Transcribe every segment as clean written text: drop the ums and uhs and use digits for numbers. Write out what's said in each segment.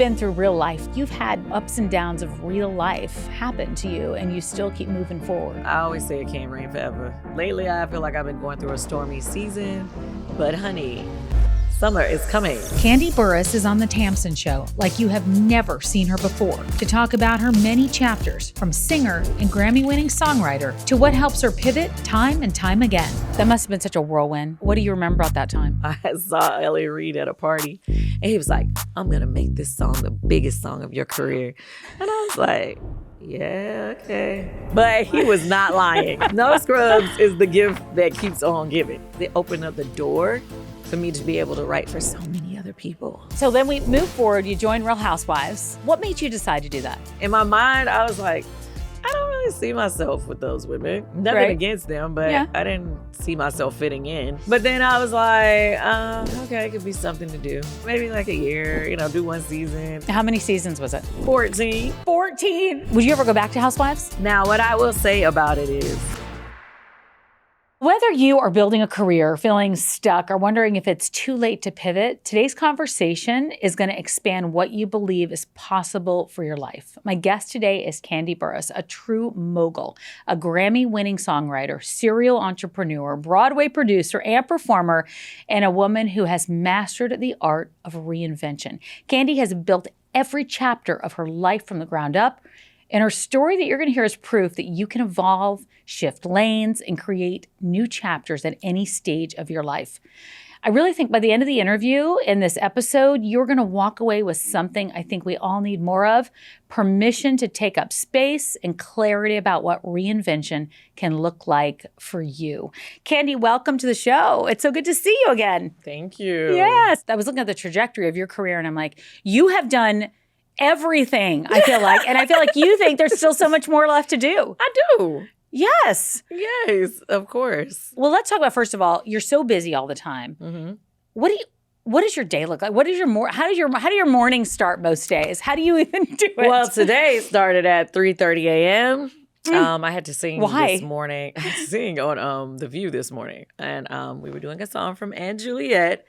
been through real life. You've had ups and downs of real life happen to you, and you still keep moving forward. I always say it can't rain forever. Lately, I feel like I've been going through a stormy season, but honey, summer is coming. Kandi Burruss is on the Tamsen Show like you have never seen her before to talk about her many chapters, from singer and Grammy-winning songwriter to what helps her pivot time and time again. That must have been such a whirlwind. What do you remember about that time? I saw Ellie Reed at a party, and he was like, I'm going to make this song the biggest song of your career. And I was like, yeah, okay. But he was not lying. No Scrubs is the gift that keeps on giving. They opened up the door for me to be able to write for so many other people. So then we move forward. You joined Real Housewives. What made you decide to do that? In my mind, I was like, I don't really see myself with those women. Nothing against them, but I didn't see myself fitting in. But then I was like, okay, it could be something to do. Maybe like a year, do one season. How many seasons was it? 14. 14! Would you ever go back to Housewives? Now, what I will say about it is, whether you are building a career, feeling stuck, or wondering if it's too late to pivot, today's conversation is going to expand what you believe is possible for your life. My guest today is Kandi Burruss, a true mogul, a Grammy-winning songwriter, serial entrepreneur, Broadway producer, and performer, and a woman who has mastered the art of reinvention. Kandi has built every chapter of her life from the ground up, and her story that you're going to hear is proof that you can evolve, shift lanes, and create new chapters at any stage of your life. I really think by the end of the interview in this episode, you're going to walk away with something I think we all need more of: permission to take up space and clarity about what reinvention can look like for you. Kandi, welcome to the show. It's so good to see you again. Thank you. Yes. I was looking at the trajectory of your career, and I'm like, you have done everything, I feel like. And I feel like you think there's still so much more left to do. I do. Yes. Yes, of course. Well, let's talk about, first of all, you're so busy all the time. Mm-hmm. What does your day look like? What is how do your mornings start most days? How do you even do it? Well, today started at 3:30 a.m. I had to sing this morning. I had to sing on The View this morning. And we were doing a song from Juliet.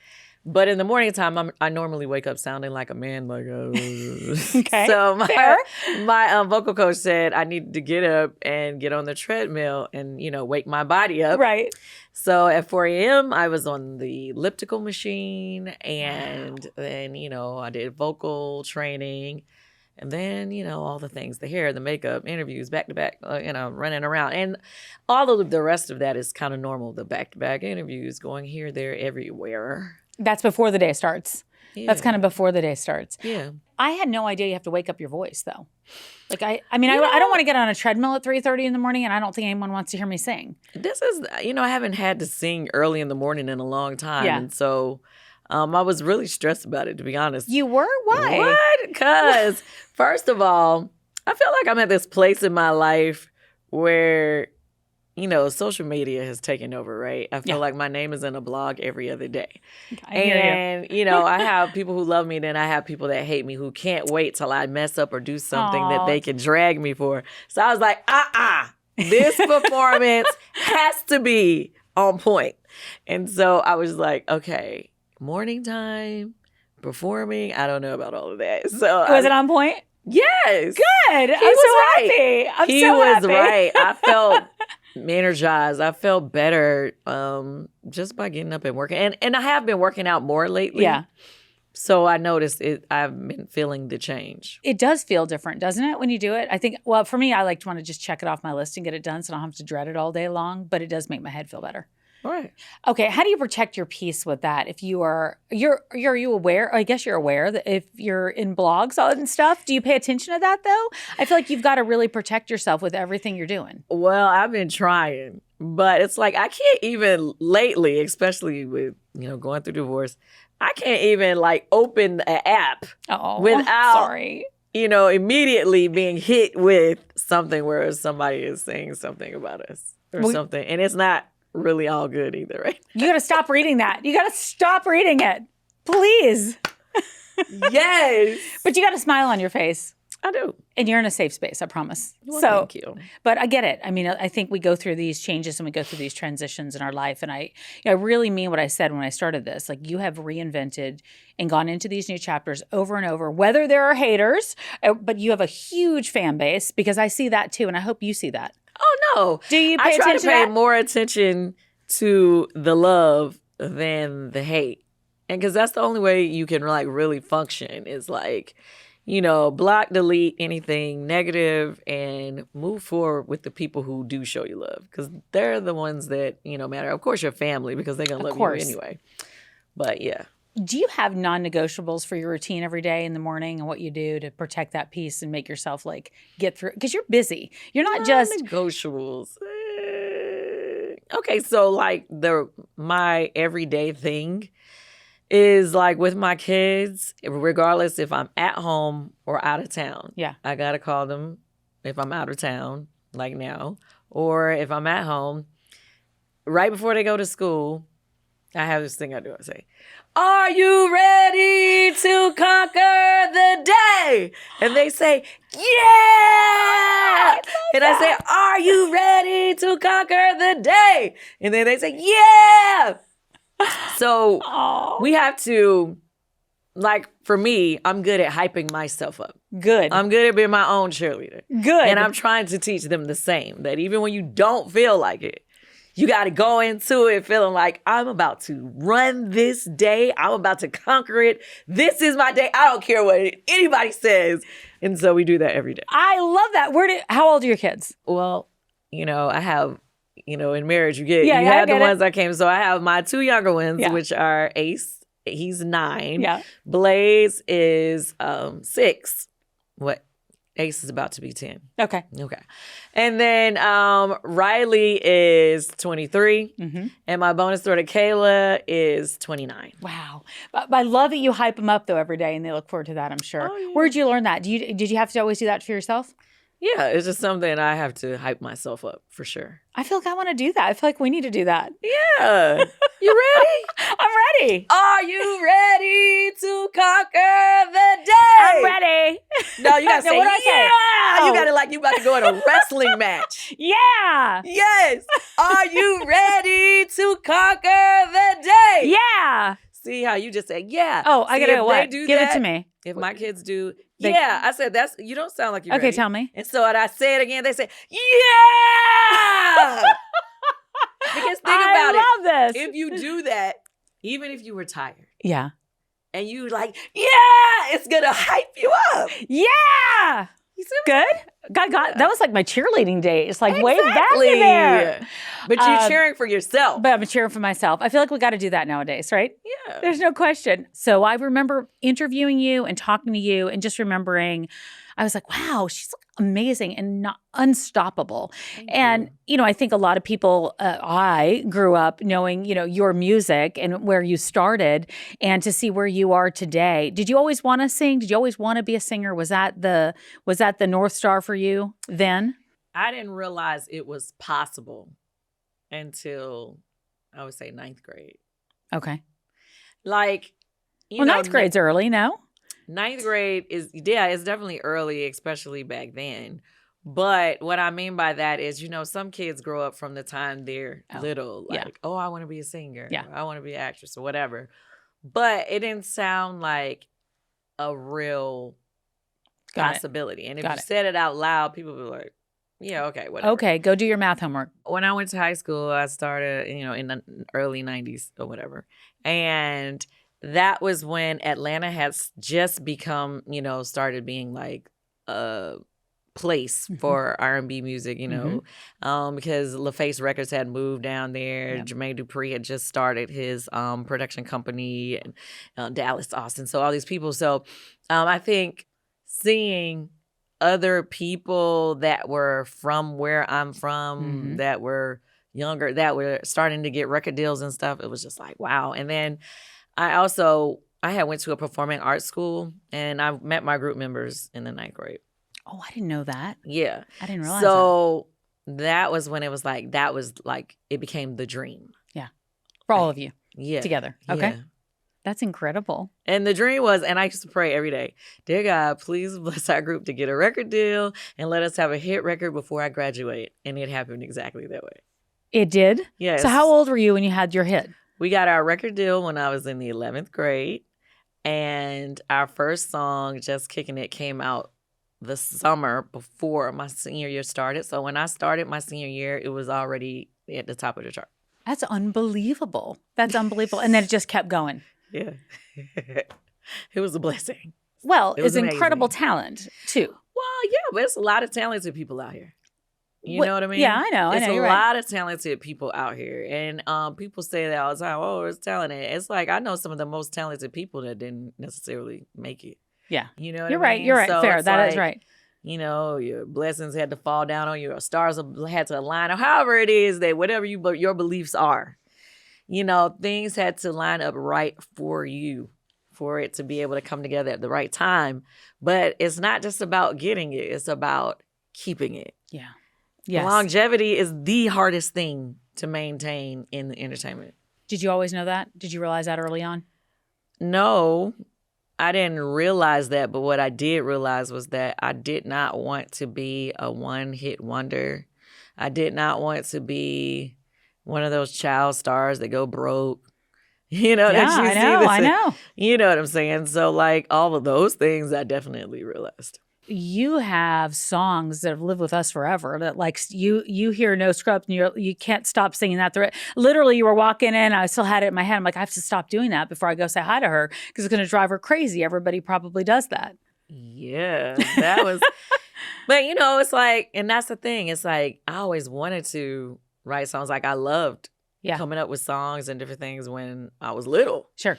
But in the morning time, I normally wake up sounding like a man, like okay. So my vocal coach said I needed to get up and get on the treadmill and wake my body up. Right. So at 4 a.m. I was on the elliptical machine, and then I did vocal training, and then all the things, the hair, the makeup, interviews, back to back, running around, and all of the rest of that is kind of normal. The back to back interviews, going here, there, everywhere. That's before the day starts. Yeah. That's kind of before the day starts. Yeah. I had no idea you have to wake up your voice, though. Like, I don't want to get on a treadmill at 3:30 in the morning, and I don't think anyone wants to hear me sing. This is, I haven't had to sing early in the morning in a long time. Yeah. And so I was really stressed about it, to be honest. You were? Why? What? Because, first of all, I feel like I'm at this place in my life where social media has taken over, right? I feel like my name is in a blog every other day. And, I have people who love me, then I have people that hate me who can't wait till I mess up or do something that they can drag me for. So I was like, this performance has to be on point. And so I was like, okay, morning time, performing, I don't know about all of that. So was it on point? Yes. Good. I'm so happy. He was right. I felt energized. I felt better just by getting up and working. And I have been working out more lately. Yeah. So I noticed it. I've been feeling the change. It does feel different, doesn't it, when you do it? I think, well, for me, I like to want to just check it off my list and get it done so I don't have to dread it all day long. But it does make my head feel better. All right. Okay. How do you protect your peace with that? If are you aware? I guess you're aware that if you're in blogs and stuff, do you pay attention to that though? I feel like you've got to really protect yourself with everything you're doing. Well, I've been trying, but it's like I can't even lately, especially with going through divorce, I can't even open an app without immediately being hit with something where somebody is saying something about us or something, and it's not really all good either, right? You got to stop reading that. You got to stop reading it. Please. Yes. But you got a smile on your face. I do. And you're in a safe space, I promise. Well, so, thank you. But I get it. I mean, I think we go through these changes and we go through these transitions in our life. And I really mean what I said when I started this. Like, you have reinvented and gone into these new chapters over and over, whether there are haters, but you have a huge fan base, because I see that too. And I hope you see that. Oh, no. Do you pay I try attention to pay that? more attention to the love than the hate. And because that's the only way you can like really function is like, you know, block, delete anything negative and move forward with the people who do show you love, because they're the ones that, you know, matter. Of course, your family, because they're going to love you anyway. But yeah. Do you have non-negotiables for your routine every day in the morning and what you do to protect that peace and make yourself like get through? Because you're busy. You're not just negotiables. Okay, so like my everyday thing is like with my kids, regardless if I'm at home or out of town. Yeah. I got to call them if I'm out of town, like now, or if I'm at home. Right before they go to school, I have this thing I do. I say, "Are you ready to conquer the day?" And they say, "Yeah!" And I say, "Are you ready to conquer the day?" And then they say, "Yeah!" So we have to, like, for me, I'm good at hyping myself up. Good. I'm good at being my own cheerleader. Good. And I'm trying to teach them the same, that even when you don't feel like it, you got to go into it feeling like, I'm about to run this day. I'm about to conquer it. This is my day. I don't care what anybody says. And so we do that every day. I love that. How old are your kids? Well, you know, I have, you know, in marriage, you had the ones that came. So I have my two younger ones, which are Ace. He's 9. Yeah. Blaze is 6. Ace is about to be 10. Okay. And then Riley is 23. Mm-hmm. And my bonus daughter, Kayla, is 29. Wow. But I love that you hype them up, though, every day, and they look forward to that, I'm sure. Oh, yeah. Where'd you learn that? Did you have to always do that for yourself? Yeah, it's just something I have to hype myself up for sure. I feel like I want to do that. I feel like we need to do that. Yeah. You ready? I'm ready. Are you ready to conquer the day? I'm ready. No, you got to say, what do I say? yeah. You got to like you about to go in a wrestling match. Yeah. Yes. Are you ready to conquer the day? Yeah. See how you just say, yeah. Oh, I got to what? Give it to me. If my kids do, I said, you don't sound like you're okay, ready. tell me. And so when I say it again, they say, yeah! Because think about it. I love this. If you do that, even if you were tired. Yeah. And you like, yeah, it's going to hype you up. Yeah. You see good. God, that was like my cheerleading days. Like, exactly. Way back in there. But you're cheering for yourself. But I'm cheering for myself. I feel like we got to do that nowadays, right? Yeah. There's no question. So I remember interviewing you and talking to you and just remembering, I was like, wow, she's amazing and not unstoppable. And, you know, I think a lot of people, I grew up knowing, you know, your music and where you started, and to see where you are today. Did you always want to sing? Did you always want to be a singer? Was that the North Star for you then? I didn't realize it was possible until I would say 9th grade. Okay. Like, well, 9th grade's early, no? 9th grade is, it's definitely early, especially back then. But what I mean by that is, you know, some kids grow up from the time they're little, like, I want to be a singer. Yeah. Or I want to be an actress or whatever. But it didn't sound like a real possibility. And if you said it out loud, people would be like, yeah, okay, whatever. Okay, go do your math homework. When I went to high school, I started, you know, in the early 90s or whatever. And that was when Atlanta has just become, you know, started being like a place for R&B music, you know, because LaFace Records had moved down there. Yep. Jermaine Dupri had just started his production company, and Dallas, Austin. So all these people. So I think seeing other people that were from where I'm from, that were younger, that were starting to get record deals and stuff, it was just like, wow. And then I had went to a performing arts school, and I met my group members in the 9th grade. Oh, I didn't know that. Yeah. I didn't realize so that was when it was like, it became the dream. Yeah. For all of you. Yeah. Together. Okay. Yeah. That's incredible. And the dream was, and I used to pray every day, dear God, please bless our group to get a record deal and let us have a hit record before I graduate. And it happened exactly that way. It did? Yes. So how old were you when you had your hit? We got our record deal when I was in the 11th grade. And our first song, Just Kicking It, came out the summer before my senior year started. So when I started my senior year, it was already at the top of the chart. That's unbelievable. That's unbelievable. And then it just kept going. Yeah. It was a blessing. Well, It was it's incredible amazing. talent, too. Well, yeah, but it's a lot of talented people out here. You know what I mean? Yeah, I know. It's a you're lot of talented people out here. And people say that all the time, oh, it's talented. It's like, I know some of the most talented people that didn't necessarily make it. Yeah. You know what You're I right. mean? You're right. So Fair. it's That is like, right. You know, your blessings had to fall down on you, or stars had to align, or however it is that whatever your beliefs are, you know, things had to line up right for you, for it to be able to come together at the right time. But it's not just about getting it. It's about keeping it. Yeah. Yes. Longevity is the hardest thing to maintain in the entertainment. Did you always know that? Did you realize that early on? No, I didn't realize that. But what I did realize was that I did not want to be a one-hit wonder. I did not want to be one of those child stars that go broke. You know, Yeah, that you I see know. I know. You know what I'm saying? So, like, all of those things I definitely realized. You have songs that have lived with us forever. That like you hear No Scrubs and you can't stop singing that. Literally, you were walking in. I still had it in my head. I'm like, I have to stop doing that before I go say hi to her because it's going to drive her crazy. Everybody probably does that. Yeah, that was. But you know, it's like, and that's the thing. It's like I always wanted to write songs. Like I loved coming up with songs and different things when I was little. Sure.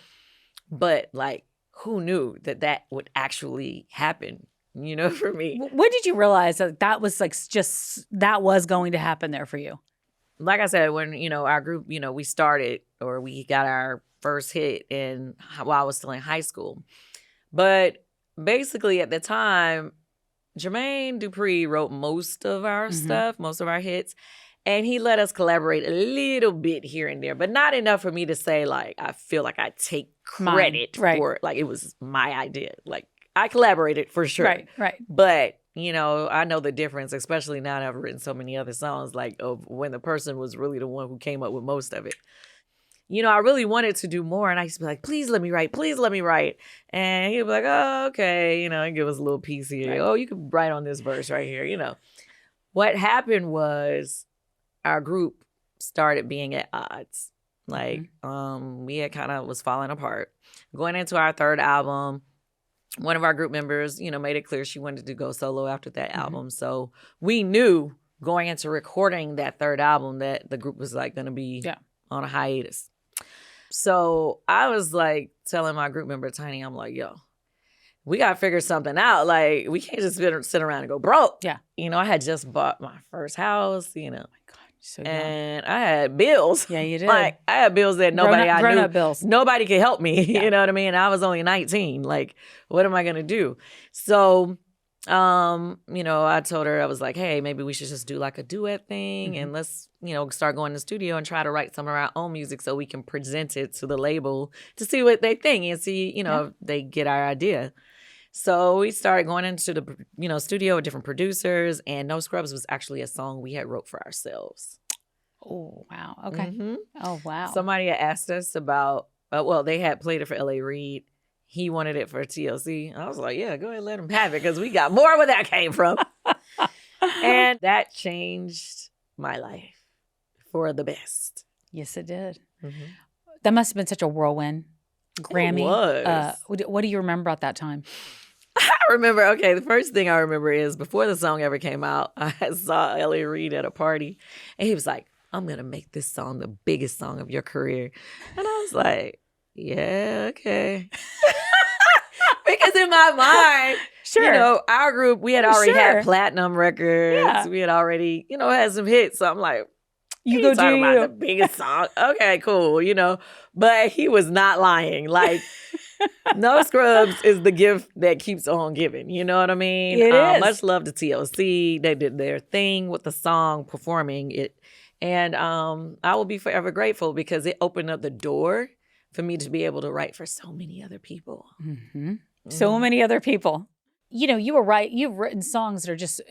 But like, who knew that would actually happen? You know, for me. When did you realize that was like that was going to happen there for you? Like I said, when, you know, our group, you know, we started or we got our first hit while I was still in high school. But basically at the time, Jermaine Dupri wrote most of our stuff, most of our hits. And he let us collaborate a little bit here and there, but not enough for me to say, like, I feel like I take credit for it. Like, it was my idea. Like, I collaborated for sure. Right. But, you know, I know the difference, especially now that I've written so many other songs, like, of when the person was really the one who came up with most of it. You know, I really wanted to do more, and I used to be like, please let me write, please let me write. And he'd be like, oh, okay, you know, and give us a little piece here. Right. Oh, you can write on this verse right here, you know. What happened was our group started being at odds. Like, we had kind of was falling apart. Going into our third album, one of our group members, you know, made it clear she wanted to go solo after that album. So we knew going into recording that third album that the group was like going to be on a hiatus. So I was like telling my group member, Tiny, I'm like, yo, we got to figure something out. Like, we can't just sit around and go broke. Yeah. You know, I had just bought my first house, you know. So and I had bills. Yeah, you did. Like, I had bills that nobody I knew. Grown-up bills. Nobody could help me. Yeah. You know what I mean? I was only 19. Like, what am I going to do? So, you know, I told her, I was like, hey, maybe we should just do like a duet thing and let's, you know, start going to the studio and try to write some of our own music so we can present it to the label to see what they think and see, you know, if they get our idea. So we started going into the, you know, studio with different producers, and No Scrubs was actually a song we had wrote for ourselves. Oh, wow. Okay. Oh, wow. Somebody had asked us about, well, they had played it for L.A. Reid. He wanted it for TLC. I was like, yeah, go ahead, let him have it, because we got more where that came from. And that changed my life for the best. Yes, it did. That must have been such a whirlwind. Grammy. It was. What do you remember about that time? I remember, okay, the first thing I remember is before the song ever came out, I saw L.A. Reid at a party, and he was like, I'm going to make this song the biggest song of your career. And I was like, yeah, okay. Because in my mind, you know, our group, we had already had platinum records. Yeah. We had already, you know, had some hits. So I'm like, you go talking about the biggest song. Okay, cool, you know. But he was not lying. Like, No Scrubs is the gift that keeps on giving. You know what I mean? It is. Much love to TLC. They did their thing with the song, performing it. And I will be forever grateful because it opened up the door for me to be able to write for so many other people. So many other people. You know, you were right. You've written songs that are just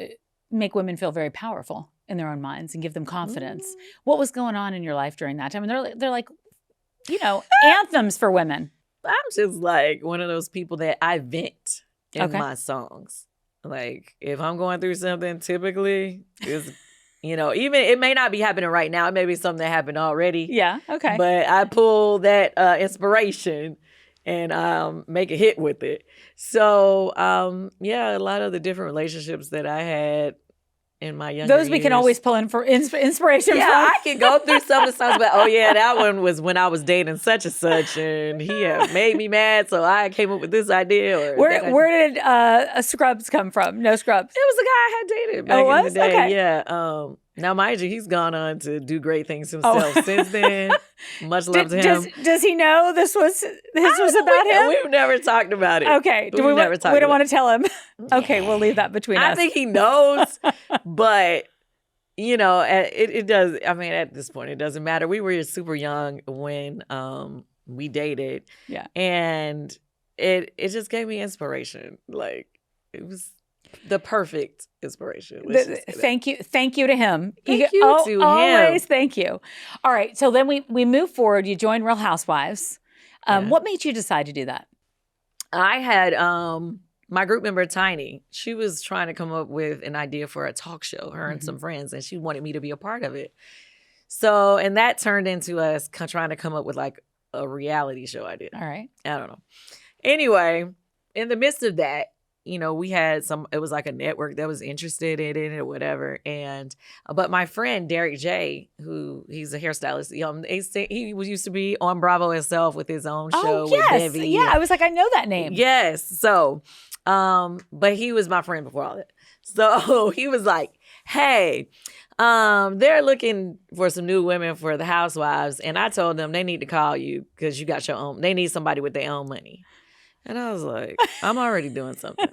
make women feel very powerful in their own minds and give them confidence. What was going on in your life during that time? And they're like, you know, anthems for women. I'm just like one of those people that I vent in my songs. Like if I'm going through something, typically it's, you know, even it may not be happening right now. It may be something that happened already. Yeah. Okay. But I pull that inspiration and make a hit with it. So yeah, a lot of the different relationships that I had in my younger years. We can always pull in for inspiration yeah, from. I can go through some of the songs, but oh yeah, that one was when I was dating such and such, and he had made me mad, so I came up with this idea. Or where did Scrubs come from? No Scrubs. It was a guy I had dated back in the day. Okay. Yeah. Now, mind you, he's gone on to do great things himself since then. Much love to him. Does he know this was about him? We've never talked about it. Okay. We don't want to tell him. Okay, we'll leave that between us. I think he knows, but you know, it does. I mean, at this point, it doesn't matter. We were super young when we dated. Yeah. And it just gave me inspiration. Like it was the perfect inspiration. Thank you to him. Thank you to him. Always thank you. All right. So then we move forward. You joined Real Housewives. What made you decide to do that? I had my group member, Tiny. She was trying to come up with an idea for a talk show, her and some friends, and she wanted me to be a part of it. So, and that turned into us trying to come up with like a reality show idea. All right. I don't know. Anyway, in the midst of that, you know, we had it was like a network that was interested in it or whatever. But my friend, Derek J., he's a hairstylist, he used to be on Bravo himself with his own show with Debbie. Yeah, I was like, I know that name. Yes. So, but he was my friend before all that. So he was like, hey, they're looking for some new women for the Housewives. And I told them they need to call you because you got your own, they need somebody with their own money. And I was like, I'm already doing something.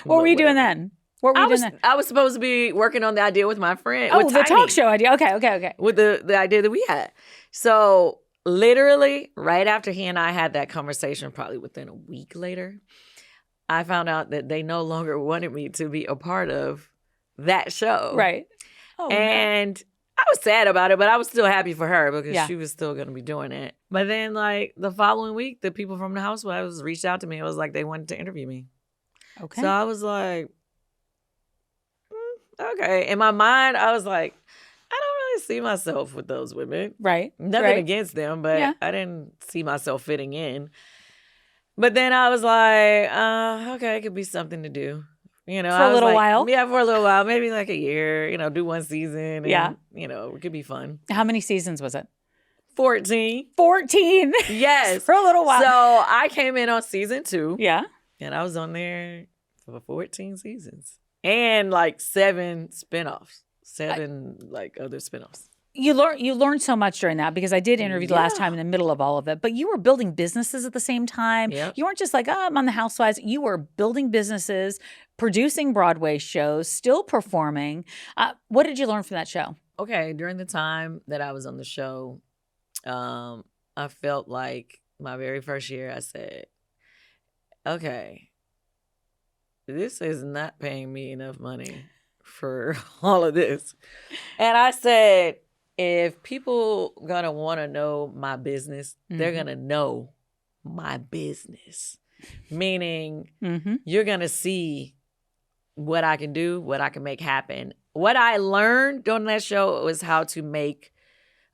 What were you doing then? What were you doing then? I was supposed to be working on the idea with my friend. Oh, the talk show idea. Okay. With the idea that we had. So literally right after he and I had that conversation, probably within a week later, I found out that they no longer wanted me to be a part of that show. Right. And I was sad about it, but I was still happy for her because she was still going to be doing it. But then, like, the following week, the people from the Housewives reached out to me. It was like they wanted to interview me. Okay. So I was like, okay. In my mind, I was like, I don't really see myself with those women. Right. Nothing against them, but I didn't see myself fitting in. But then I was like, okay, it could be something to do. You know, for a little while. Yeah, for a little while, maybe like a year. You know, do one season. And, you know, it could be fun. How many seasons was it? 14. 14. Yes, for a little while. So I came in on season 2. Yeah, and I was on there for 14 seasons and like 7 spinoffs, 7 like other spinoffs. You learned so much during that because I did interview the last time in the middle of all of it. But you were building businesses at the same time. Yep. You weren't just like, I'm on the Housewives. You were building businesses, producing Broadway shows, still performing. What did you learn from that show? Okay, during the time that I was on the show, I felt like my very first year, I said, okay, this is not paying me enough money for all of this. And I said, if people gonna want to know my business, they're gonna know my business. Meaning you're gonna see what I can do, what I can make happen. What I learned during that show was how to make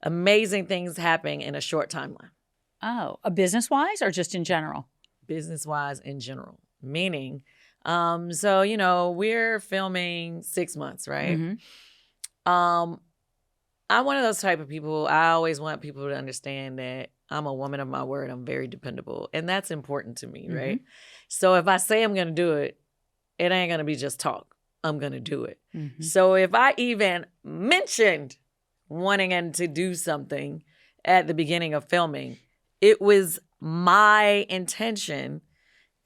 amazing things happen in a short timeline. Oh, business-wise or just in general? Business-wise in general. Meaning, so, you know, we're filming 6 months, right? I'm one of those type of people. I always want people to understand that I'm a woman of my word. I'm very dependable. And that's important to me, right? So if I say I'm going to do it, it ain't going to be just talk. I'm going to do it. So if I even mentioned wanting to do something at the beginning of filming, it was my intention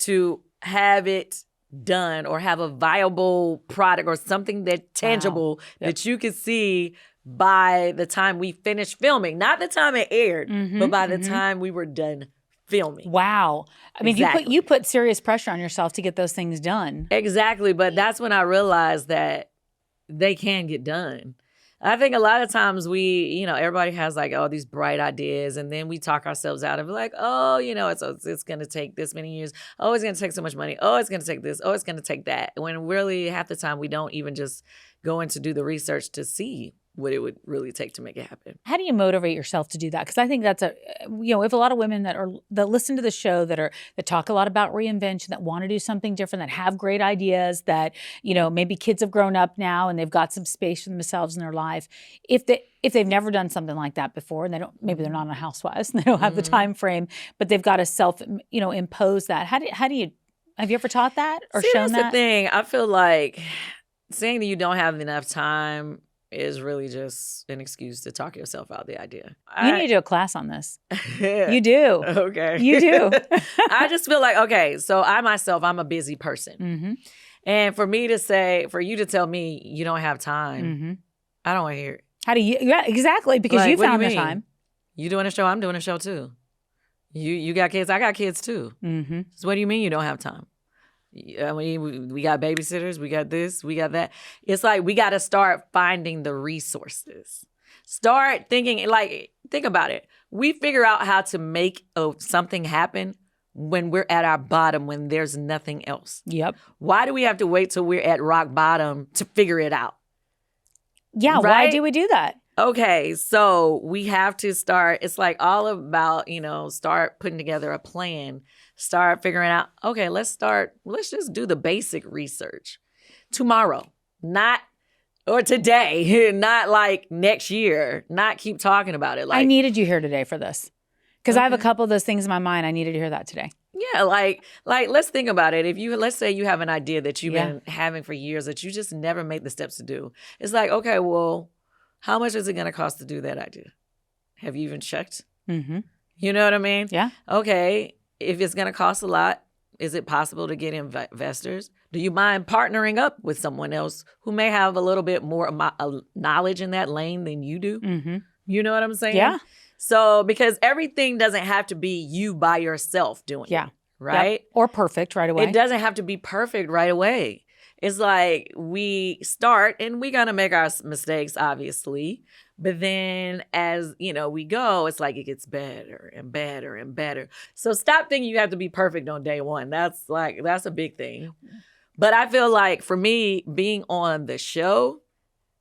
to have it done or have a viable product or something that tangible that you could see by the time we finished filming. Not the time it aired, but by the mm-hmm. time we were done filming. Wow. I mean, Exactly. you put serious pressure on yourself to get those things done. Exactly. But that's when I realized that they can get done. I think a lot of times everybody has like all these bright ideas, and then we talk ourselves out of like, oh, it's going to take this many years. Oh, it's going to take so much money. Oh, it's going to take this. Oh, it's going to take that. When really half the time we don't even just go in to do the research to see what it would really take to make it happen. How do you motivate yourself to do that? Because I think that's we have a lot of women that listen to the show that talk a lot about reinvention, that want to do something different, that have great ideas, that, maybe kids have grown up now and they've got some space for themselves in their life. If they've never done something like that before, and maybe they're not on housewives and they don't have the time frame, but they've got to impose that. Have you ever taught that or shown that? That's the thing. I feel like saying that you don't have enough time is really just an excuse to talk yourself out the idea. You need to do a class on this. You do. Okay. You do. I just feel like, okay, so I'm a busy person. Mm-hmm. And for you to tell me you don't have time, I don't want to hear it. How do you? Yeah, exactly. Because you found the time. You doing a show, I'm doing a show too. You got kids, I got kids too. Mm-hmm. So what do you mean you don't have time? I mean, we got babysitters, we got this, we got that. It's like we got to start finding the resources. Start thinking, think about it. We figure out how to make something happen when we're at our bottom, when there's nothing else. Yep. Why do we have to wait till we're at rock bottom to figure it out? Yeah, right? Why do we do that? Okay, so we have to start. It's like all about, start putting together a plan. Start figuring out, okay, let's just do the basic research. Tomorrow, or today, not like next year, not keep talking about it. I needed you here today for this. Because I have a couple of those things in my mind. I needed to hear that today. Yeah, like let's think about it. Let's say you have an idea that you've been having for years that you just never made the steps to do. It's like, okay, well, how much is it going to cost to do that idea? Have you even checked? Mm-hmm. You know what I mean? Yeah. Okay, if it's going to cost a lot, is it possible to get investors? Do you mind partnering up with someone else who may have a little bit more knowledge in that lane than you do? Mm-hmm. You know what I'm saying? Yeah. So, because everything doesn't have to be you by yourself doing it, right? Yep. Or perfect right away. It doesn't have to be perfect right away. It's like we start and we're going to make our mistakes, obviously. But then as, we go, it's like it gets better and better and better. So stop thinking you have to be perfect on day one. That's a big thing. But I feel like for me, being on the show,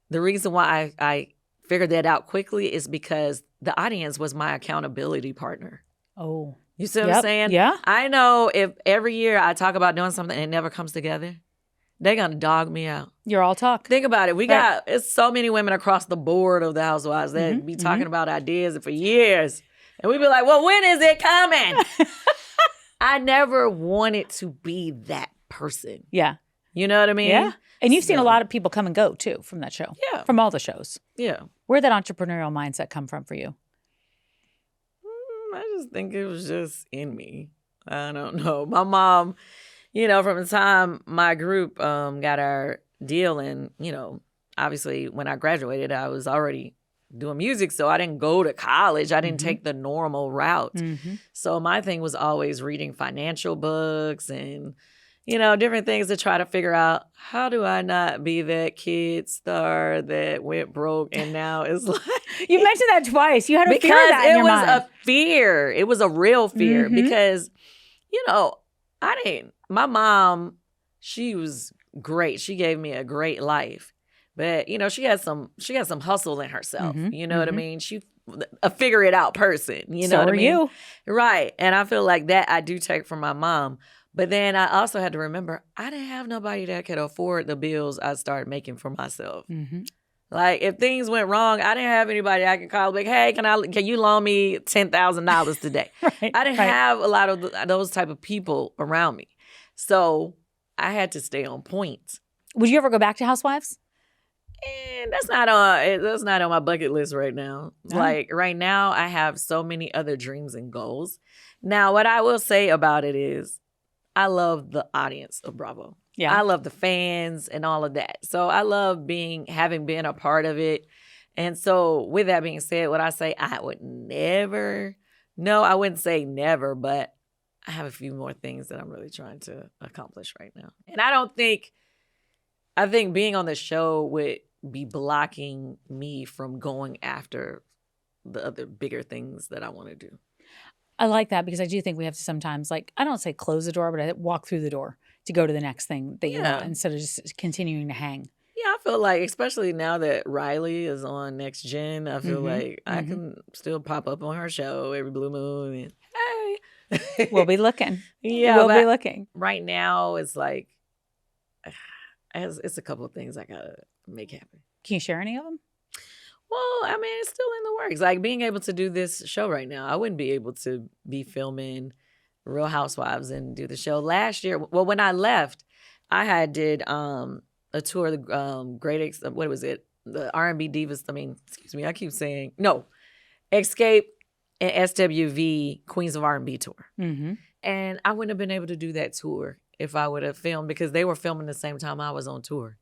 the reason why I figured that out quickly is because the audience was my accountability partner. Oh. You see what I'm saying? Yeah. I know if every year I talk about doing something and it never comes together, they're going to dog me out. You're all talk. Think about it. It's so many women across the board of the housewives that be talking about ideas for years. And we be like, well, when is it coming? I never wanted to be that person. Yeah. You know what I mean? Yeah. And you've seen a lot of people come and go, too, from that show. Yeah. From all the shows. Yeah. Where'd that entrepreneurial mindset come from for you? I just think it was just in me. I don't know. My mom, from the time my group got our deal and, obviously when I graduated, I was already doing music. So I didn't go to college. I didn't take the normal route. Mm-hmm. So my thing was always reading financial books and, different things to try to figure out, how do I not be that kid star that went broke and now is like... You mentioned that twice. You had a fear of that in your mind. Because it was a fear. It was a real fear because, my mom, she was great. She gave me a great life. But, she had some hustle in herself. You know what I mean? She a figure it out person. You know what I mean? You. Right. And I feel like that I do take from my mom. But then I also had to remember, I didn't have nobody that could afford the bills I started making for myself. Mm-hmm. Like, if things went wrong, I didn't have anybody I could call, like, hey, can you loan me $10,000 today? Right, I didn't have a lot of those type of people around me. So I had to stay on point. Would you ever go back to Housewives? And that's not on my bucket list right now. Oh. Like, right now, I have so many other dreams and goals. Now, what I will say about it is, I love the audience of Bravo. Yeah. I love the fans and all of that. So I love having been a part of it. And so with that being said, would I say I would never? No, I wouldn't say never, but I have a few more things that I'm really trying to accomplish right now. And I think being on the show would be blocking me from going after the other bigger things that I want to do. I like that because I do think we have to sometimes, like, I don't say close the door, but I walk through the door to go to the next thing that you want instead of just continuing to hang. Yeah, I feel like, especially now that Riley is on Next Gen, I feel like I can still pop up on her show every blue moon and, hey. We'll be looking. Yeah, we'll be looking. Right now, it's like, it's a couple of things I got to make happen. Can you share any of them? Well, I mean, it's still in the works. Like being able to do this show right now, I wouldn't be able to be filming Real Housewives and do the show last year. Well, when I left, I did a tour of the what was it? The R&B Divas. I mean, excuse me, I keep saying no. Escape and SWV Queens of R&B tour. Mm-hmm. And I wouldn't have been able to do that tour if I would have filmed because they were filming the same time I was on tour,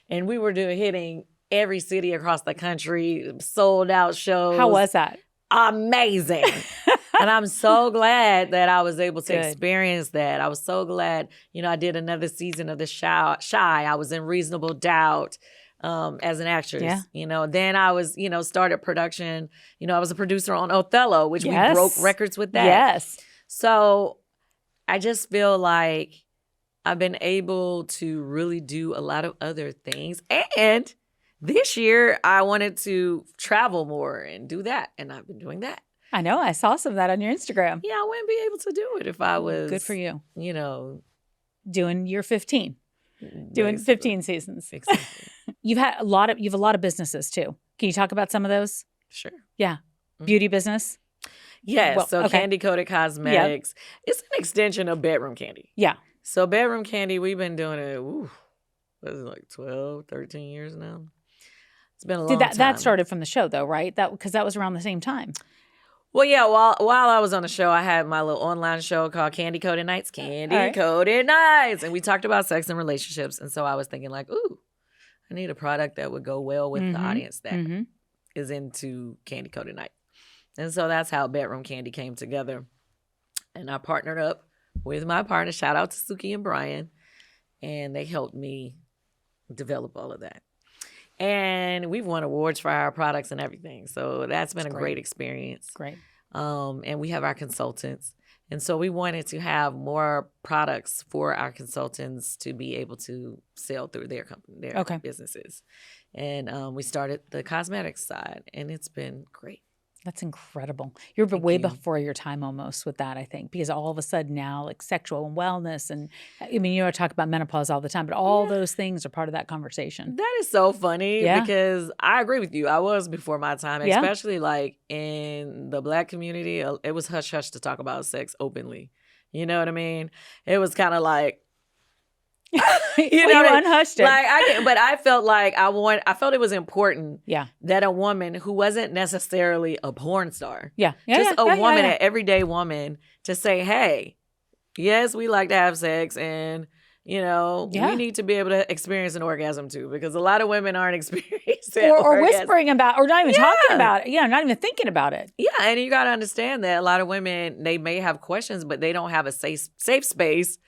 and we were hitting every city across the country, sold out shows. How was that? Amazing. And I'm so glad that I was able to experience that. I was so glad, I did another season of The Shy. I was in Reasonable Doubt as an actress. Yeah. Then I was, started production. I was a producer on Othello, which we broke records with that. Yes. So I just feel like I've been able to really do a lot of other things. And this year, I wanted to travel more and do that, and I've been doing that. I know. I saw some of that on your Instagram. Yeah, I wouldn't be able to do it if I was... Good for you. Doing year 15. Doing 15 seasons. Exactly. You have a lot of businesses, too. Can you talk about some of those? Sure. Yeah. Beauty business? Yes. Kandi Coated Cosmetics. Yep. It's an extension of Bedroom Kandi. Yeah. So Bedroom Kandi, we've been doing it, what is it, like 12, 13 years now? It's been a long time. That started from the show, though, right? Because that was around the same time. Well, yeah, while I was on the show, I had my little online show called Kandi Coated Nights. Coated Nights. And we talked about sex and relationships. And so I was thinking like, I need a product that would go well with the audience that is into Kandi Coated Nights. And so that's how Bedroom Kandi came together. And I partnered up with my partner. Shout out to Suki and Brian. And they helped me develop all of that. And we've won awards for our products and everything. So that's been a great experience. Great. And we have our consultants. And so we wanted to have more products for our consultants to be able to sell through their company, their businesses. And we started the cosmetics side, and it's been great. That's incredible. You're way before your time almost with that, I think, because all of a sudden now, like sexual and wellness, and I mean, I talk about menopause all the time, but all those things are part of that conversation. That is so funny because I agree with you. I was before my time, especially like in the Black community. It was hush hush to talk about sex openly. You know what I mean? It was kind of like, you unhushed it. But I felt like I felt it was important that a woman who wasn't necessarily a porn star, an everyday woman, to say, hey, yes, we like to have sex, and we need to be able to experience an orgasm too, because a lot of women aren't experiencing or whispering about, or not even talking about it. Yeah, not even thinking about it. Yeah, and you got to understand that a lot of women, they may have questions, but they don't have a safe space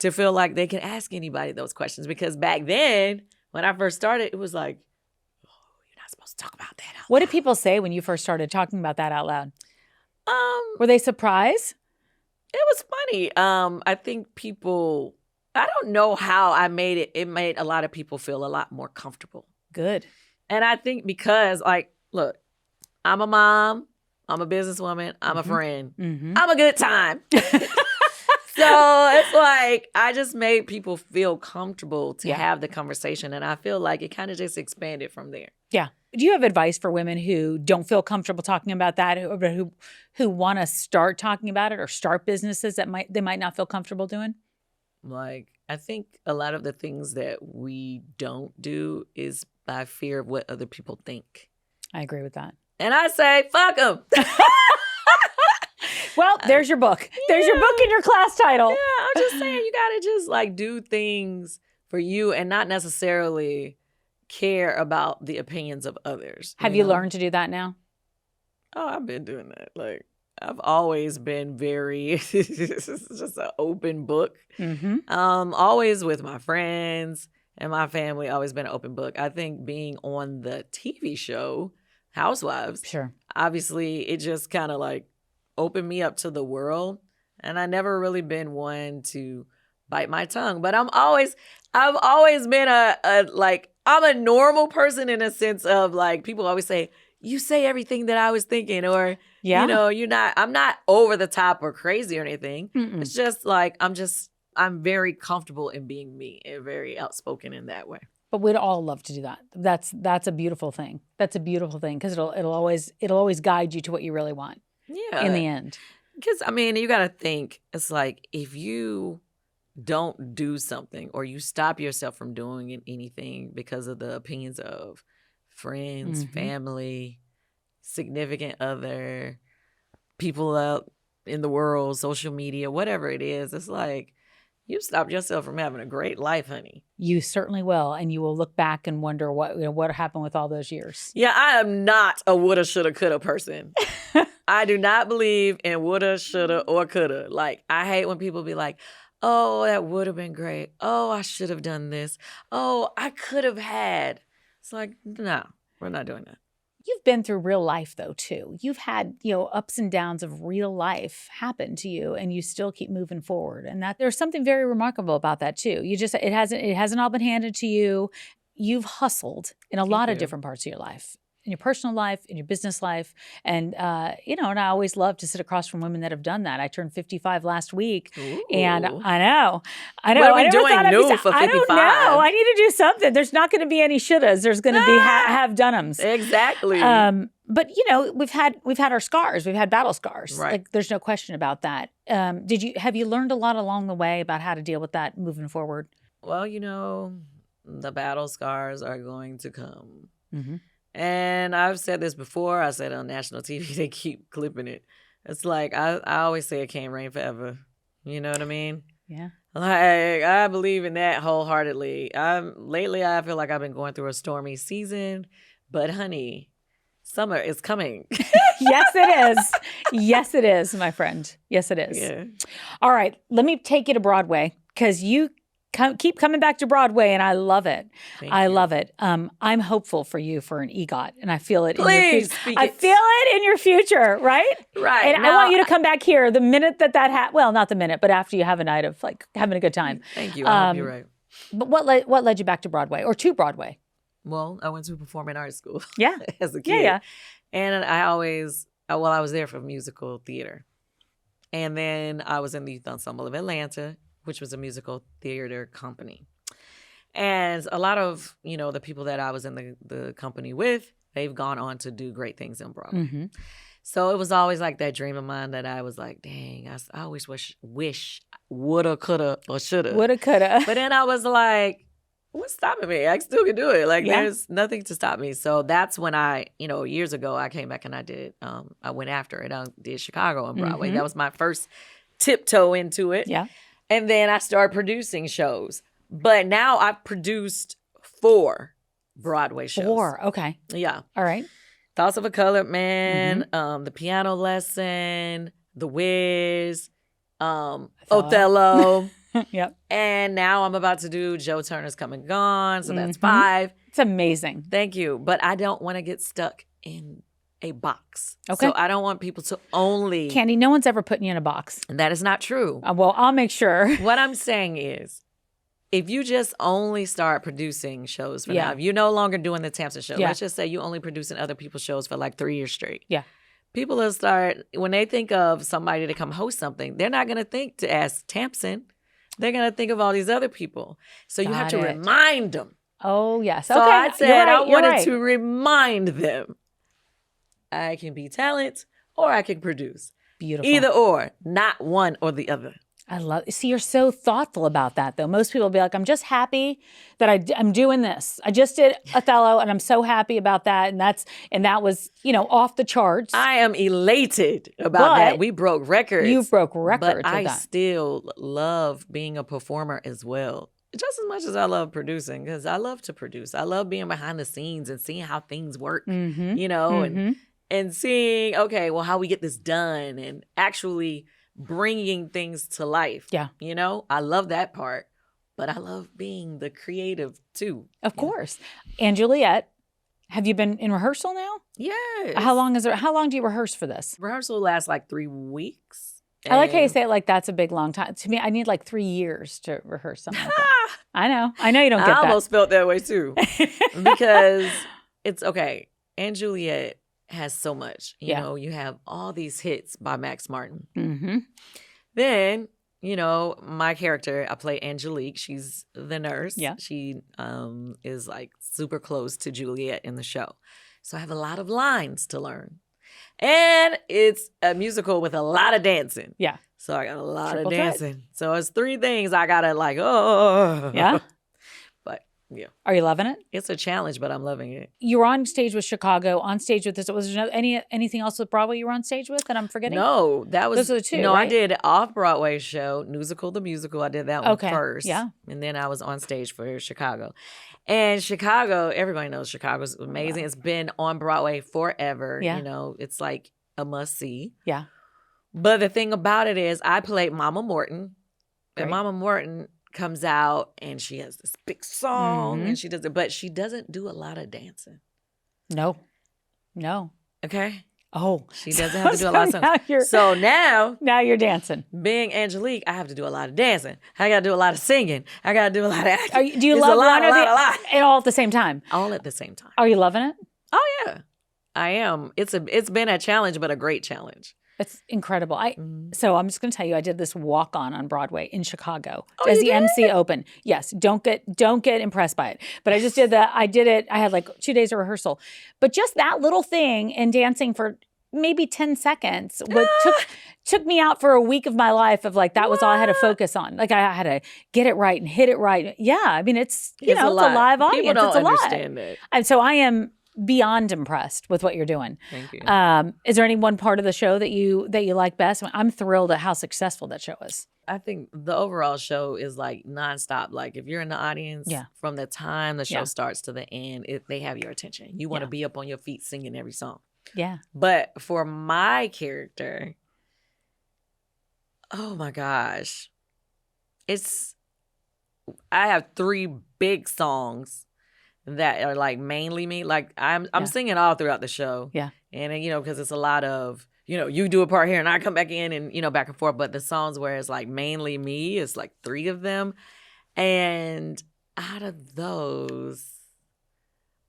to feel like they can ask anybody those questions. Because back then, when I first started, it was like, you're not supposed to talk about that out loud. What did people say when you first started talking about that out loud? Were they surprised? It was funny. I think people, I don't know how I made it. It made a lot of people feel a lot more comfortable. Good. And I think because, look, I'm a mom, I'm a businesswoman, I'm a friend, I'm a good time. So it's like I just made people feel comfortable to have the conversation. And I feel like it kind of just expanded from there. Yeah. Do you have advice for women who don't feel comfortable talking about that, who want to start talking about it or start businesses that they might not feel comfortable doing? Like, I think a lot of the things that we don't do is by fear of what other people think. I agree with that. And I say, fuck them. Well, there's your book. There's your book and your class title. Yeah, I'm just saying you got to just do things for you and not necessarily care about the opinions of others. Have you learned to do that now? Oh, I've been doing that. Like, I've always been very, this is just an open book. Always with my friends and my family, always been an open book. I think being on the TV show, Housewives, obviously it just kind of like opened me up to the world. And I never really been one to bite my tongue, but I've always been I'm a normal person in a sense of like, people always say, you say everything that I was thinking, or, you know, I'm not over the top or crazy or anything. It's just like, I'm very comfortable in being me and very outspoken in that way. But we'd all love to do that. That's a beautiful thing. That's a beautiful thing, because it'll always guide you to what you really want. Yeah. In the end. Because, I mean, you got to think, it's like, if you don't do something or you stop yourself from doing anything because of the opinions of friends, family, significant other, people out in the world, social media, whatever it is, it's like, you stopped yourself from having a great life, honey. You certainly will. And you will look back and wonder what happened with all those years. Yeah, I am not a woulda, shoulda, coulda person. I do not believe in woulda, shoulda, or coulda. Like, I hate when people be like, oh, that would have been great. Oh, I should have done this. Oh, I could have had. It's like, no, we're not doing that. You've been through real life, though, too. You've had, ups and downs of real life happen to you, and you still keep moving forward. And that there's something very remarkable about that, too. It hasn't all been handed to you. You've hustled in a lot of different parts of your life. In your personal life, in your business life. And, and I always love to sit across from women that have done that. I turned 55 last week. Ooh. And I know. What are we doing new for 55? I don't know. I need to do something. There's not going to be any shouldas. There's going to be have donems. Exactly. But, we've had our scars. We've had battle scars. Right. Like, there's no question about that. Have you learned a lot along the way about how to deal with that moving forward? Well, the battle scars are going to come. And I've said this before. I said it on national TV. They keep clipping it. It's like, I always say it can't rain forever. You know what I mean? Yeah. Like, I believe in that wholeheartedly. Lately, I feel like I've been going through a stormy season. But, honey, summer is coming. Yes, it is. Yes, it is, my friend. Yes, it is. Yeah. All right. Let me take you to Broadway, because you keep coming back to Broadway, and I love it. I love it. I'm hopeful for you for an EGOT, and I feel it. Please, I feel it in your future, right? Right. And I want you to come back here the minute well, not the minute, but after you have a night of like having a good time. Thank you. I hope you're right. But what led you back to Broadway or to Broadway? Well, I went to performing arts school. Yeah. As a kid. Yeah. And I was there for musical theater. And then I was in the Youth Ensemble of Atlanta, which was a musical theater company. And a lot of, the people that I was in the company with, they've gone on to do great things in Broadway. So it was always like that dream of mine that I was like, dang, I always wish, woulda, coulda, or shoulda. Woulda, coulda. But then I was like, what's stopping me? I still can do it. Like, there's nothing to stop me. So that's when years ago, I came back and I did, I went after it. I did Chicago and Broadway. That was my first tiptoe into it. Yeah. And then I started producing shows. But now I've produced 4 Broadway shows. 4, okay. Yeah. All right. Thoughts of a Colored Man, The Piano Lesson, The Wiz, Othello. Yep. And now I'm about to do Joe Turner's Come and Gone. So that's 5. It's amazing. Thank you. But I don't want to get stuck in a box. Okay. So I don't want people to only... Kandi, no one's ever putting you in a box. And that is not true. Well, I'll make sure. What I'm saying is, if you just only start producing shows for now, if you're no longer doing the Tamsen Show, let's just say you only producing other people's shows for like 3 years straight. Yeah. People will start, when they think of somebody to come host something, they're not going to think to ask Tamsen. They're going to think of all these other people. So you have to remind them. Oh, yes. So I said I wanted to remind them. I can be talent or I can produce. Beautiful. Either or, not one or the other. See, you're so thoughtful about that, though. Most people will be like, I'm just happy that I'm doing this. I just did Othello, and I'm so happy about that. And that was, off the charts. I am elated about that. We broke records. You broke records. But I still love being a performer as well. just as much as I love producing, because I love to produce. I love being behind the scenes and seeing how things work, you know, and seeing, okay, well, how we get this done and actually bringing things to life. Yeah. You know, I love that part, but I love being the creative too. Of course. And Juliet, have you been in rehearsal now? Yes. How long do you rehearse for this? Rehearsal lasts like 3 weeks. I like how you say it like that's a big long time. To me, I need like 3 years to rehearse something like that. I know you don't get that. I almost felt that way too. Because it's okay. And Juliet has so much. You know, you have all these hits by Max Martin. Then, you know, my character, I play Angelique. She's the nurse. Yeah. She is like super close to Juliet in the show. So I have a lot of lines to learn. And it's a musical with a lot of dancing. Yeah. So I got a lot Triple of threat. dancing. So it's 3 things I got to like, oh. Yeah? But yeah. Are you loving it? It's a challenge, but I'm loving it. You were on stage with Chicago, on stage with this. Was there anything else with Broadway you were on stage with that I'm forgetting? No, that was. Those are the 2, No, right? I did off-Broadway show, Musical the Musical. I did that one Okay. first. Yeah. And then I was on stage for Chicago. And Chicago, everybody knows Chicago's amazing. Wow. It's been on Broadway forever. Yeah. You know, it's like a must-see. Yeah. But the thing about it is I played Mama Morton. Great. And Mama Morton comes out and she has this big song and she does it, but she doesn't do a lot of dancing. No. Okay? Oh. She doesn't have to do a lot of songs. So now you're dancing. being Angelique, I have to do a lot of dancing. I got to do a lot of singing. I got to do a lot of acting. Do you It's love a lot, one or a lot. and all at the same time? All at the same time. Are you loving it? Oh yeah, I am. It's been a challenge, but a great challenge. It's incredible. So I'm just going to tell you, I did this walk on Broadway in Chicago you as the did? MC open. Yes, don't get impressed by it. But I just did that. I did it. I had like 2 days of rehearsal. But just that little thing and dancing for maybe 10 seconds took me out for a week of my life of like that was all I had to focus on. Like I had to get it right and hit it right. Yeah, I mean it's it's a live audience. People don't it's a understand lot. that. And so I am beyond impressed with what you're doing. Thank you. Is there any one part of the show that you like best? I'm thrilled at how successful that show is. I think the overall show is like nonstop. Like if you're in the audience, from the time the show starts to the end, they have your attention. You want to be up on your feet singing every song. Yeah. But for my character, oh my gosh, I have 3 big songs that are like mainly me. Like I'm singing all throughout the show. Yeah. And you know, because it's a lot of, you know, you do a part here and I come back in and, you know, back and forth. But the songs where it's like mainly me, it's like 3 of them. And out of those,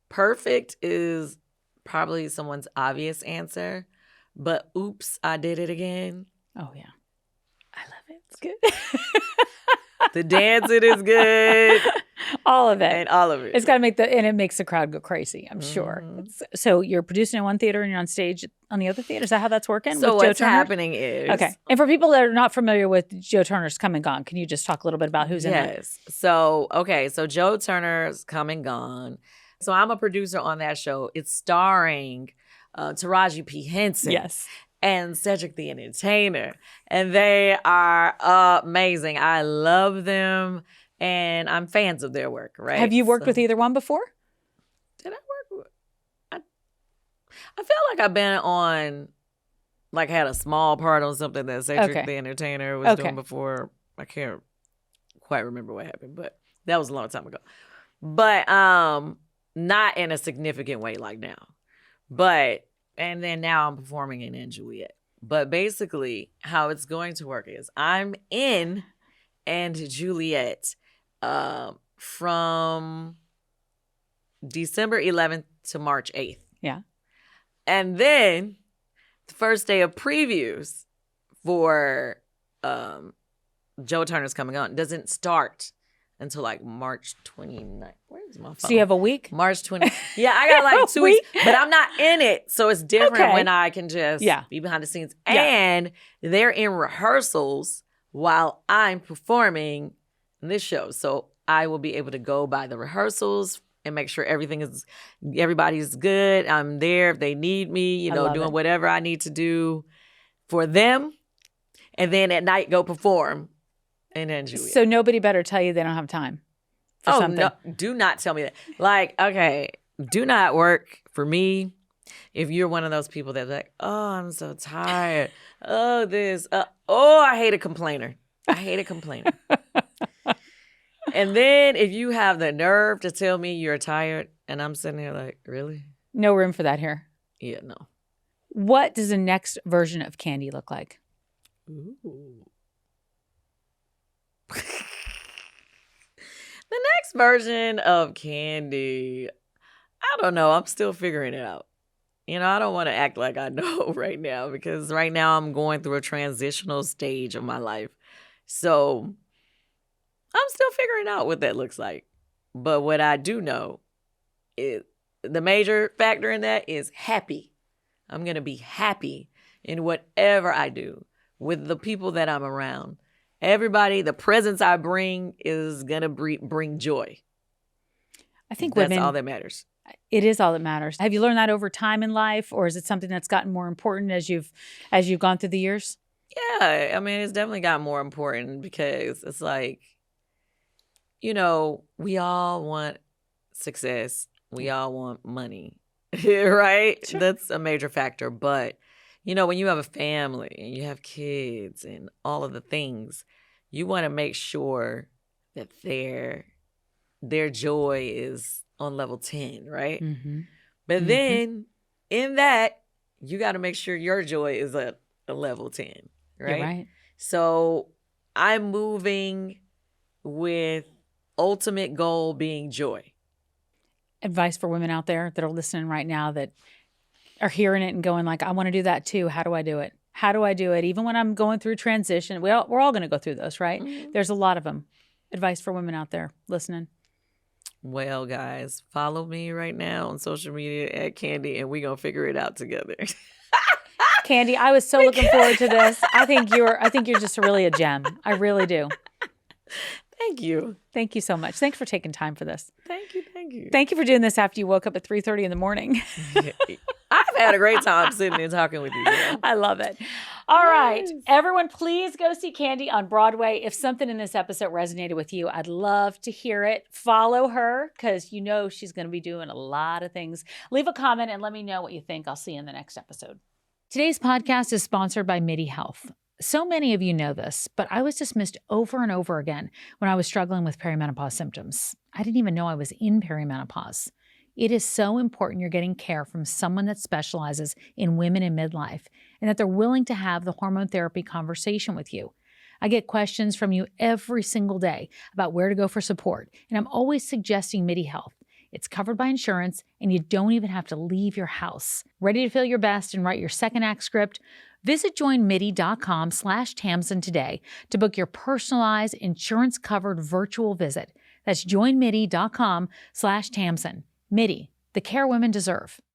Perfect is probably someone's obvious answer. But Oops, I Did It Again. Oh, yeah. I love it. It's good. The dancing is good. All of it. And all of it. It's got to make and it makes the crowd go crazy, I'm sure. So you're producing in one theater and you're on stage on the other theater? Is that how that's working? So with what's Joe Turner? happening is... Okay. And for people that are not familiar with Joe Turner's Come and Gone, can you just talk a little bit about who's in it? Yes. So, okay. So Joe Turner's Come and Gone. So I'm a producer on that show. It's starring Taraji P. Henson. Yes. And Cedric the Entertainer. And they are amazing. I love them. And I'm fans of their work, right? Have you worked with either one before? Did I work with... I feel like I've been on... Like had a small part on something that Cedric the Entertainer was doing before. I can't quite remember what happened, but that was a long time ago. But not in a significant way like now. But, and then now I'm performing in Juliet. But basically how it's going to work is I'm in and Juliet from December 11th to March 8th. Yeah. And then the first day of previews for Joe Turner's Coming On doesn't start until like March 29th. Where's my phone? So you have a week? March 20th. Yeah, I got like 2 weeks, but I'm not in it. So it's different when I can just be behind the scenes. Yeah. And they're in rehearsals while I'm performing in this show. So I will be able to go by the rehearsals and make sure everybody's good. I'm there if they need me, you know, doing whatever I need to do for them. And then at night go perform. And then Juliet. So nobody better tell you they don't have time. for something. No, do not tell me that. Like, okay, do not work for me if you're one of those people that's like, oh, I'm so tired. Oh, this. I hate a complainer. I hate a complainer. And then if you have the nerve to tell me you're tired, and I'm sitting here like, really? No room for that here. Yeah, no. What does the next version of Kandi look like? Ooh. The next version of Kandi, I don't know. I'm still figuring it out. I don't want to act like I know right now because right now I'm going through a transitional stage of my life. So I'm still figuring out what that looks like. But what I do know is the major factor in that is happy. I'm going to be happy in whatever I do with the people that I'm around. Everybody, the presence I bring is going to bring joy. I think that's all that matters. It is all that matters. Have you learned that over time in life, or is it something that's gotten more important as you've gone through the years? Yeah, I mean, it's definitely gotten more important because it's like, we all want success. We all want money, right? Sure. That's a major factor. But, when you have a family and you have kids and all of the things, you want to make sure that their joy is on level 10, right? Mm-hmm. But then in that, you got to make sure your joy is at a level 10, right? You're right. So I'm moving with ultimate goal being joy. Advice for women out there that are listening right now that are hearing it and going like, I want to do that too. How do I do it? How do I do it? Even when I'm going through transition, we're all going to go through those, right? Mm-hmm. There's a lot of them. Advice for women out there listening. Well, guys, follow me right now on social media at Kandi, and we're going to figure it out together. Kandi, I was so looking forward to this. I think you're just really a gem. I really do. Thank you. Thank you so much. Thanks for taking time for this. Thank you. Thank you for doing this after you woke up at 3:30 in the morning. I've had a great time sitting and talking with you. Yeah. I love it. All right. Everyone, please go see Kandi on Broadway. If something in this episode resonated with you, I'd love to hear it. Follow her because she's going to be doing a lot of things. Leave a comment and let me know what you think. I'll see you in the next episode. Today's podcast is sponsored by MIDI Health. So many of you know this, but I was dismissed over and over again when I was struggling with perimenopause symptoms. I didn't even know I was in perimenopause. It is so important you're getting care from someone that specializes in women in midlife and that they're willing to have the hormone therapy conversation with you. I get questions from you every single day about where to go for support, and I'm always suggesting MIDI Health. It's covered by insurance, and you don't even have to leave your house. Ready to feel your best and write your second act script? Visit joinmidi.com/Tamsen today to book your personalized insurance-covered virtual visit. That's joinmidi.com/Tamsen. MIDI, the care women deserve.